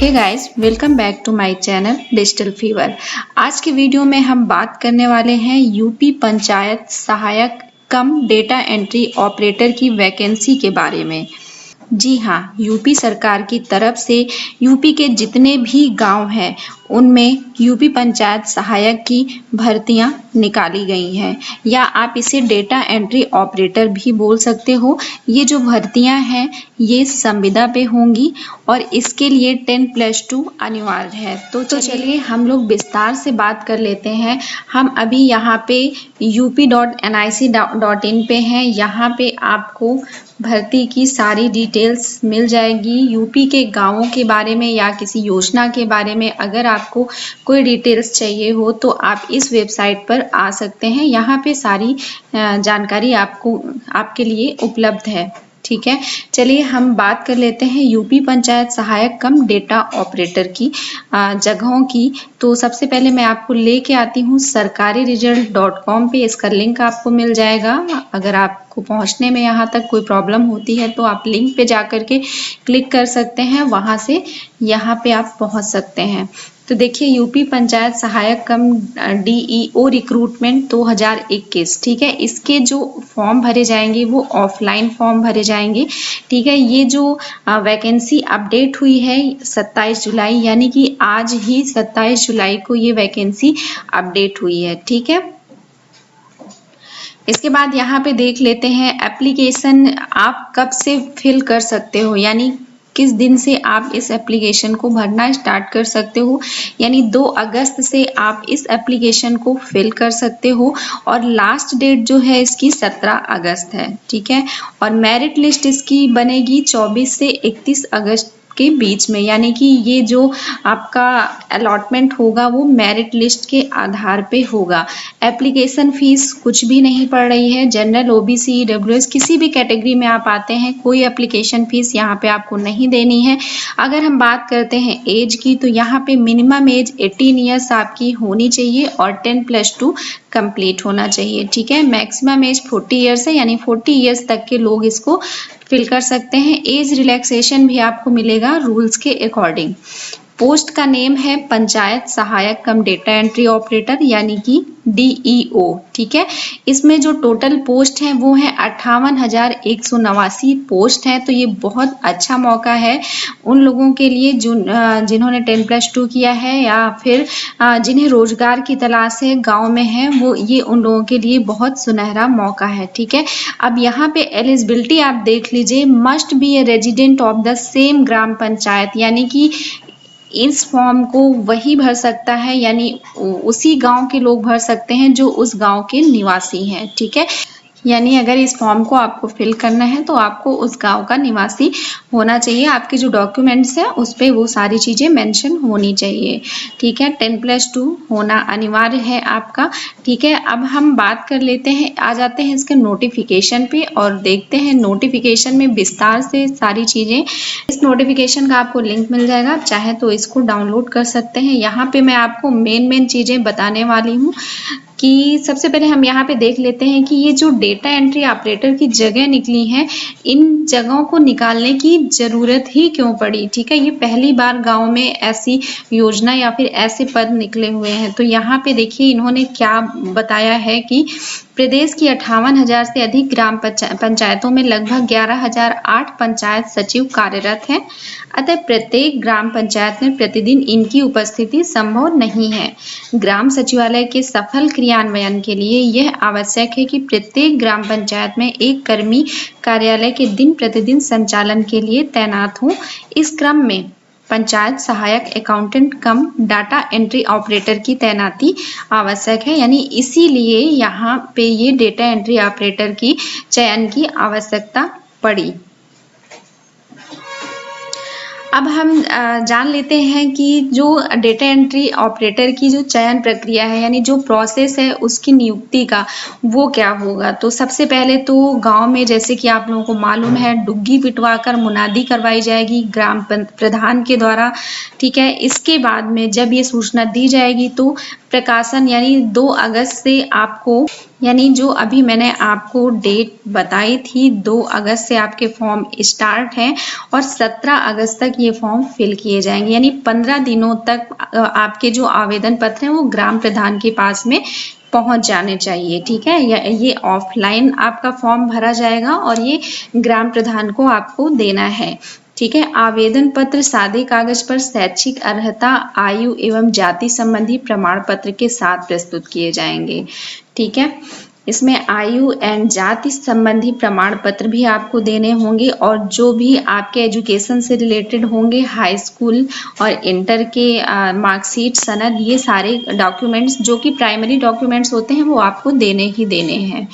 Hey guys, welcome back to my channel digital fever. आज के video में हम बात करने वाले हैं यूपी पंचायत सहायक कम डेटा एंट्री ऑपरेटर की वैकेंसी के बारे में। जी हाँ, यूपी सरकार की तरफ से यूपी के जितने भी गांव हैं उनमें यूपी पंचायत सहायक की भर्तियां निकाली गई हैं, या आप इसे डेटा एंट्री ऑपरेटर भी बोल सकते हो। ये जो भर्तियां हैं ये संविदा पे होंगी और इसके लिए 10+2 अनिवार्य है। तो चलिए हम लोग विस्तार से बात कर लेते हैं। हम अभी यहाँ पे up.nic.in पे हैं। यहाँ पे आपको भर्ती की सारी डिटेल्स मिल जाएगी। यूपी के गांवों के बारे में या किसी योजना के बारे में अगर आपको कोई डिटेल्स चाहिए हो तो आप इस वेबसाइट पर आ सकते हैं। यहाँ पे सारी जानकारी आपके लिए उपलब्ध है। ठीक है, चलिए हम बात कर लेते हैं यूपी पंचायत सहायक कम डेटा ऑपरेटर की जगहों की। तो सबसे पहले मैं आपको लेके आती हूँ sarkariresult.com पे। इसका लिंक आपको मिल जाएगा। अगर आपको पहुँचने में यहाँ तक कोई प्रॉब्लम होती है तो आप लिंक पे जा कर के क्लिक कर सकते हैं, वहाँ से यहाँ पे आप पहुँच सकते हैं। तो देखिए, यूपी पंचायत सहायक कम DEO रिक्रूटमेंट 2021, ठीक है, इसके जो फॉर्म भरे जाएंगे वो ऑफलाइन फॉर्म भरे जाएंगे। ठीक है, ये जो वैकेंसी अपडेट हुई है 27 जुलाई, यानी कि आज ही 27 जुलाई को ये वैकेंसी अपडेट हुई है। ठीक है, इसके बाद यहाँ पे देख लेते हैं एप्लीकेशन आप कब से फिल कर सकते हो, यानी किस दिन से आप इस एप्लीकेशन को भरना स्टार्ट कर सकते हो। यानी 2 अगस्त से आप इस एप्लीकेशन को फिल कर सकते हो और लास्ट डेट जो है इसकी 17 अगस्त है। ठीक है, और मेरिट लिस्ट इसकी बनेगी 24 से 31 अगस्त के बीच में, यानी कि ये जो आपका अलॉटमेंट होगा वो मेरिट लिस्ट के आधार पे होगा। एप्लीकेशन फीस कुछ भी नहीं पड़ रही है। जनरल, OBC, EWS किसी भी कैटेगरी में आप आते हैं कोई एप्लीकेशन फीस यहाँ पे आपको नहीं देनी है। अगर हम बात करते हैं एज की तो यहाँ पे मिनिमम एज 18 ईयर्स आपकी होनी चाहिए और 10+2 कंप्लीट होना चाहिए। ठीक है, मैक्सिमम एज 40 ईयर्स है, यानी 40 ईयर्स तक के लोग इसको फिल कर सकते हैं। एज रिलैक्सेशन भी आपको मिलेगा रूल्स के अकॉर्डिंग। पोस्ट का नेम है पंचायत सहायक कम डेटा एंट्री ऑपरेटर, यानी कि DEO। ठीक है, इसमें जो टोटल पोस्ट हैं वो है 58,189 पोस्ट हैं। तो ये बहुत अच्छा मौका है उन लोगों के लिए जिन्होंने 10+2 किया है या फिर जिन्हें रोजगार की तलाश है, गांव में है, वो ये उन लोगों के लिए बहुत सुनहरा मौका है। ठीक है, अब यहाँ पे एलिजिबिलिटी आप देख लीजिए। Must be a resident of the same gram panchayat, यानी कि इस फॉर्म को वही भर सकता है, यानी उसी गांव के लोग भर सकते हैं जो उस गांव के निवासी हैं। ठीक है, यानी अगर इस फॉर्म को आपको फिल करना है तो आपको उस गांव का निवासी होना चाहिए। आपके जो डॉक्यूमेंट्स हैं उस पे वो सारी चीज़ें मेंशन होनी चाहिए। ठीक है, 10+2 होना अनिवार्य है आपका। ठीक है, अब हम बात कर लेते हैं, आ जाते हैं इसके नोटिफिकेशन पे और देखते हैं नोटिफिकेशन में विस्तार से सारी चीज़ें। इस नोटिफिकेशन का आपको लिंक मिल जाएगा, आप चाहे तो इसको डाउनलोड कर सकते हैं। यहाँ पे मैं आपको मेन चीज़ें बताने वाली हूँ कि सबसे पहले हम यहाँ पे देख लेते हैं कि ये जो डेटा एंट्री ऑपरेटर की जगह निकली हैं, इन जगहों को निकालने की जरूरत ही क्यों पड़ी। ठीक है, ये पहली बार गांव में ऐसी योजना या फिर ऐसे पद निकले हुए हैं। तो यहाँ पे देखिए इन्होंने क्या बताया है कि प्रदेश की 58,000 से अधिक ग्राम पंचायतों में लगभग 11,008 पंचायत सचिव कार्यरत हैं। अतः प्रत्येक ग्राम पंचायत में प्रतिदिन इनकी उपस्थिति संभव नहीं है। ग्राम सचिवालय के सफल क्रियान्वयन के लिए यह आवश्यक है कि प्रत्येक ग्राम पंचायत में एक कर्मी कार्यालय के दिन प्रतिदिन संचालन के लिए तैनात हो। इस क्रम में पंचायत सहायक अकाउंटेंट कम डाटा एंट्री ऑपरेटर की तैनाती आवश्यक है, यानी इसीलिए यहाँ पे ये डेटा एंट्री ऑपरेटर की चयन की आवश्यकता पड़ी। अब हम जान लेते हैं कि जो डेटा एंट्री ऑपरेटर की जो चयन प्रक्रिया है, यानी जो प्रोसेस है उसकी नियुक्ति का, वो क्या होगा। तो सबसे पहले तो गांव में, जैसे कि आप लोगों को मालूम है, डुग्गी पिटवाकर मुनादी करवाई जाएगी ग्राम प्रधान के द्वारा। ठीक है, इसके बाद में जब ये सूचना दी जाएगी तो प्रकाशन यानी 2 अगस्त से आपको, यानी जो अभी मैंने आपको डेट बताई थी 2 अगस्त से आपके फॉर्म स्टार्ट हैं और 17 अगस्त तक ये फॉर्म फिल किए जाएंगे। यानी 15 दिनों तक आपके जो आवेदन पत्र हैं वो ग्राम प्रधान के पास में पहुंच जाने चाहिए। ठीक है, ये ऑफलाइन आपका फॉर्म भरा जाएगा और ये ग्राम प्रधान को आपको देना है। ठीक है, आवेदन पत्र सादे कागज पर शैक्षिक अर्हता, आयु एवं जाति संबंधी प्रमाण पत्र के साथ प्रस्तुत किए जाएंगे। ठीक है, इसमें आयु एंड जाति संबंधी प्रमाण पत्र भी आपको देने होंगे और जो भी आपके एजुकेशन से रिलेटेड होंगे, हाई स्कूल और इंटर के मार्कशीट, सनद, ये सारे डॉक्यूमेंट्स जो कि प्राइमरी डॉक्यूमेंट्स होते हैं वो आपको देने ही देने हैं।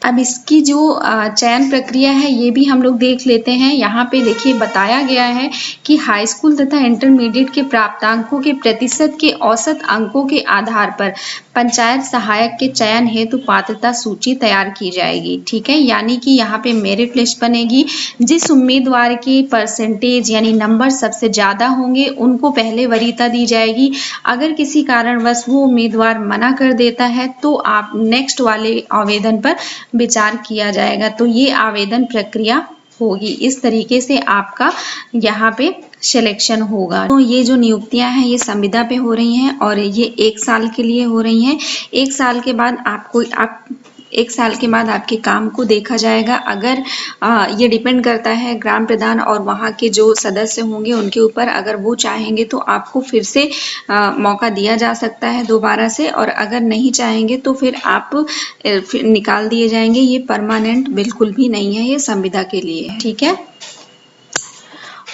अब इसकी जो चयन प्रक्रिया है ये भी हम लोग देख लेते हैं। यहाँ पे देखिए बताया गया है कि हाई स्कूल तथा इंटरमीडिएट के प्राप्तांकों के प्रतिशत के औसत अंकों के आधार पर पंचायत सहायक के चयन हेतु पात्रता सूची तैयार की जाएगी। ठीक है, यानी कि यहाँ पे मेरिट लिस्ट बनेगी। जिस उम्मीदवार की परसेंटेज यानी नंबर सबसे ज्यादा होंगे उनको पहले वरीयता दी जाएगी। अगर किसी कारणवश वो उम्मीदवार मना कर देता है तो आप नेक्स्ट वाले आवेदन पर विचार किया जाएगा। तो ये आवेदन प्रक्रिया होगी, इस तरीके से आपका यहाँ पे सिलेक्शन होगा। तो ये जो नियुक्तियां हैं ये संविदा पे हो रही हैं और ये 1 साल के लिए हो रही हैं। 1 साल के बाद एक साल के बाद आपके काम को देखा जाएगा। अगर ये डिपेंड करता है ग्राम प्रधान और वहाँ के जो सदस्य होंगे उनके ऊपर, अगर वो चाहेंगे तो आपको फिर से मौका दिया जा सकता है दोबारा से, और अगर नहीं चाहेंगे तो फिर आप फिर निकाल दिए जाएंगे। ये परमानेंट बिल्कुल भी नहीं है, ये संविदा के लिए है। ठीक है,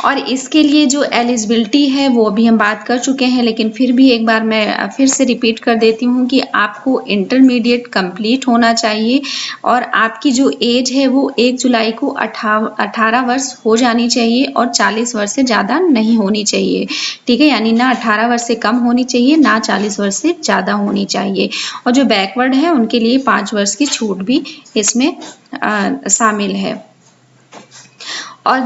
और इसके लिए जो एलिजिबिलिटी है वो अभी हम बात कर चुके हैं, लेकिन फिर भी एक बार मैं फिर से रिपीट कर देती हूँ कि आपको इंटरमीडिएट कंप्लीट होना चाहिए और आपकी जो एज है वो 1 जुलाई को 18 वर्ष हो जानी चाहिए और 40 वर्ष से ज़्यादा नहीं होनी चाहिए। ठीक है, यानी ना 18 वर्ष से कम होनी चाहिए, ना 40 वर्ष से ज़्यादा होनी चाहिए। और जो बैकवर्ड है उनके लिए 5 वर्ष की छूट भी इसमें शामिल है। और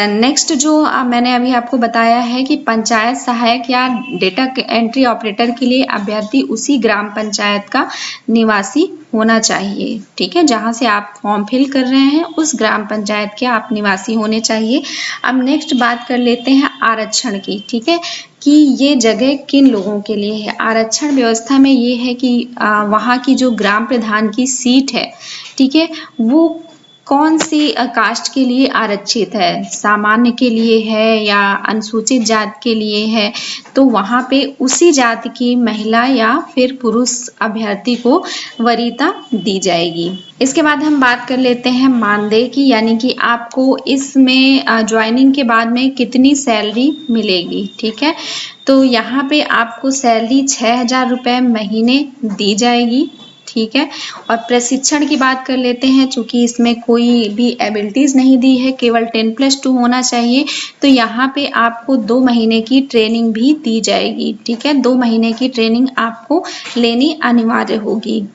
नेक्स्ट जो मैंने अभी आपको बताया है कि पंचायत सहायक या डेटा एंट्री ऑपरेटर के लिए अभ्यर्थी उसी ग्राम पंचायत का निवासी होना चाहिए। ठीक है, जहां से आप फॉर्म फिल कर रहे हैं उस ग्राम पंचायत के आप निवासी होने चाहिए। अब नेक्स्ट बात कर लेते हैं आरक्षण की। ठीक है, कि ये जगह किन लोगों के लिए है। आरक्षण व्यवस्था में ये है कि वहाँ की जो ग्राम प्रधान की सीट है, ठीक है, वो कौन सी कास्ट के लिए आरक्षित है, सामान्य के लिए है या अनुसूचित जाति के लिए है, तो वहाँ पे उसी जाति की महिला या फिर पुरुष अभ्यर्थी को वरीयता दी जाएगी। इसके बाद हम बात कर लेते हैं मानदेय की, यानी कि आपको इसमें ज्वाइनिंग के बाद में कितनी सैलरी मिलेगी। ठीक है, तो यहाँ पे आपको सैलरी 6,000 रुपये महीने दी जाएगी। ठीक है, और प्रशिक्षण की बात कर लेते हैं। चूंकि इसमें कोई भी एबिलिटीज नहीं दी है, केवल 10+2 होना चाहिए, तो यहाँ पे आपको 2 महीने की ट्रेनिंग भी दी जाएगी। ठीक है, 2 महीने की ट्रेनिंग आपको लेनी अनिवार्य होगी।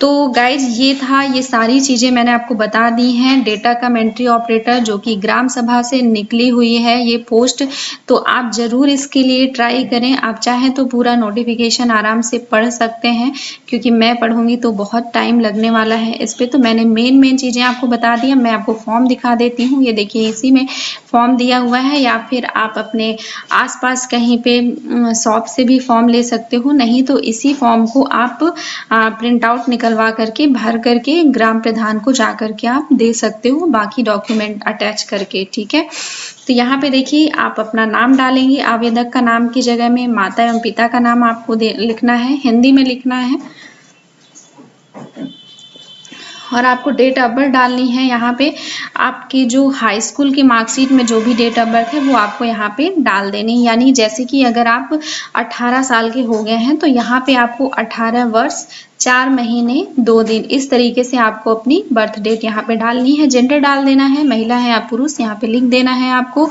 तो गाइज ये सारी चीज़ें मैंने आपको बता दी हैं। डेटा कम एंट्री ऑपरेटर जो कि ग्राम सभा से निकली हुई है ये पोस्ट, तो आप ज़रूर इसके लिए ट्राई करें। आप चाहें तो पूरा नोटिफिकेशन आराम से पढ़ सकते हैं, क्योंकि मैं पढ़ूंगी तो बहुत टाइम लगने वाला है इस पर। तो मैंने मेन चीज़ें आपको बता दी। मैं आपको फॉर्म दिखा देती हूँ, ये देखिए इसी में फॉर्म दिया हुआ है, या फिर आप अपने आसपास कहीं पे शॉप से भी फॉर्म ले सकते हो, नहीं तो इसी फॉर्म को आप प्रिंट आउट निकलवा करके भर करके ग्राम प्रधान को जा करके आप दे सकते हो, बाकी डॉक्यूमेंट अटैच करके। ठीक है, तो यहाँ पे देखिए आप अपना नाम डालेंगे, आवेदक का नाम की जगह में माता एवं पिता का नाम आपको लिखना है, हिंदी में लिखना है, और आपको डेट ऑफ बर्थ डालनी है। यहाँ पे आपकी जो हाई स्कूल की मार्कशीट में जो भी डेट ऑफ बर्थ है वो आपको यहाँ पे डाल देनी, यानी जैसे कि अगर आप 18 साल के हो गए हैं तो यहाँ पे आपको 18 वर्ष 4 महीने 2 दिन, इस तरीके से आपको अपनी बर्थ डेट यहाँ पे डालनी है। जेंडर डाल देना है, महिला है या पुरुष यहाँ पे लिख देना है आपको।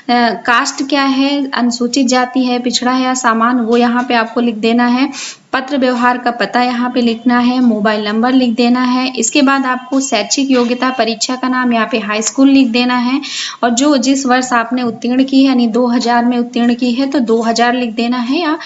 कास्ट क्या है, अनुसूचित जाति है, पिछड़ा है या सामान्य, वो यहाँ पे आपको लिख देना है। पत्र व्यवहार का पता यहाँ पे लिखना है, मोबाइल नंबर लिख देना है। इसके बाद आपको शैक्षिक योग्यता परीक्षा का नाम यहाँ पे हाई स्कूल लिख देना है, और जो जिस वर्ष आपने उत्तीर्ण की है, यानी 2000 में उत्तीर्ण की है तो 2000 लिख देना है, या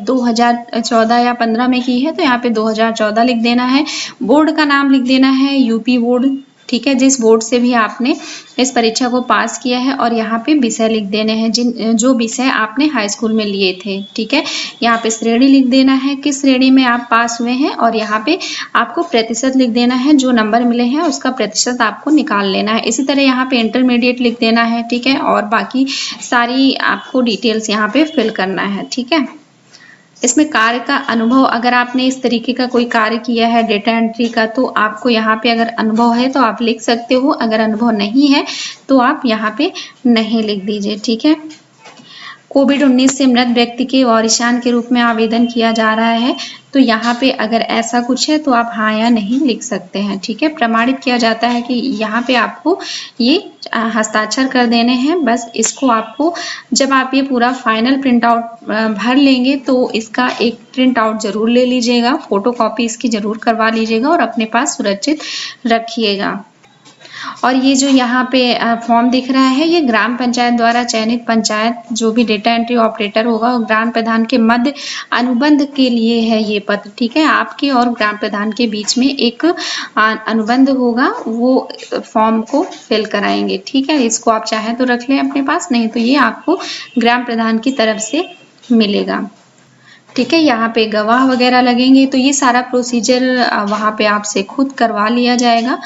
2014 या 15 में की है तो यहाँ पे 2014 लिख देना है। बोर्ड का नाम लिख देना है, यूपी बोर्ड, ठीक है, जिस बोर्ड से भी आपने इस परीक्षा को पास किया है, और यहाँ पे विषय लिख देने हैं जो विषय आपने हाई स्कूल में लिए थे, ठीक है। यहाँ पे श्रेणी लिख देना है, किस श्रेणी में आप पास हुए हैं, और यहाँ पे आपको प्रतिशत लिख देना है, जो नंबर मिले हैं उसका प्रतिशत आपको निकाल लेना है। इसी तरह यहाँ पे इंटरमीडिएट लिख देना है, ठीक है, और बाकी सारी आपको डिटेल्स यहाँ पे फिल करना है, ठीक है। इसमें कार्य का अनुभव, अगर आपने इस तरीके का कोई कार्य किया है डेटा एंट्री का, तो आपको यहाँ पे अगर अनुभव है तो आप लिख सकते हो, अगर अनुभव नहीं है तो आप यहाँ पे नहीं लिख दीजिए, ठीक है। कोविड-19 से मृत व्यक्ति के वारिसान के रूप में आवेदन किया जा रहा है, तो यहाँ पे अगर ऐसा कुछ है तो आप हाँ या नहीं लिख सकते हैं, ठीक है। प्रमाणित किया जाता है कि यहाँ पे आपको ये हस्ताक्षर कर देने हैं, बस इसको आपको जब आप ये पूरा फाइनल प्रिंट आउट भर लेंगे तो इसका एक प्रिंट आउट जरूर ले लीजिएगा, फोटोकॉपी इसकी जरूर करवा लीजिएगा और अपने पास सुरक्षित रखिएगा। और ये जो यहाँ पे फॉर्म दिख रहा है, ये ग्राम पंचायत द्वारा चयनित पंचायत जो भी डेटा एंट्री ऑपरेटर होगा, ग्राम प्रधान के मध्य अनुबंध के लिए है ये पत्र, ठीक है। आपके और ग्राम प्रधान के बीच में एक अनुबंध होगा, वो फॉर्म को फिल कराएंगे, ठीक है। इसको आप चाहें तो रख लें अपने पास, नहीं तो ये आपको ग्राम प्रधान की तरफ से मिलेगा, ठीक है। यहाँ पे गवाह वगैरह लगेंगे, तो ये सारा प्रोसीजर वहाँ पे आपसे खुद करवा लिया जाएगा।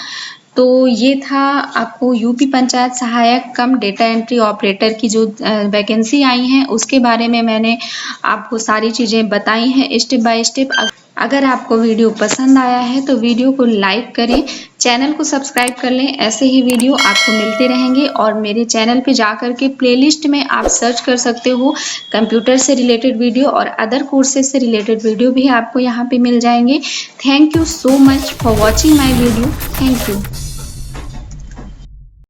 तो ये था आपको यूपी पंचायत सहायक कम डेटा एंट्री ऑपरेटर की जो वैकेंसी आई हैं उसके बारे में मैंने आपको सारी चीज़ें बताई हैं स्टेप बाय स्टेप। अगर आपको वीडियो पसंद आया है तो वीडियो को लाइक करें, चैनल को सब्सक्राइब कर लें, ऐसे ही वीडियो आपको मिलते रहेंगे। और मेरे चैनल पे जाकर के प्लेलिस्ट में आप सर्च कर सकते हो, कंप्यूटर से रिलेटेड वीडियो और अदर कोर्सेज से रिलेटेड वीडियो भी आपको यहाँ पे मिल जाएंगे। Thank you so much for watching my video. Thank you.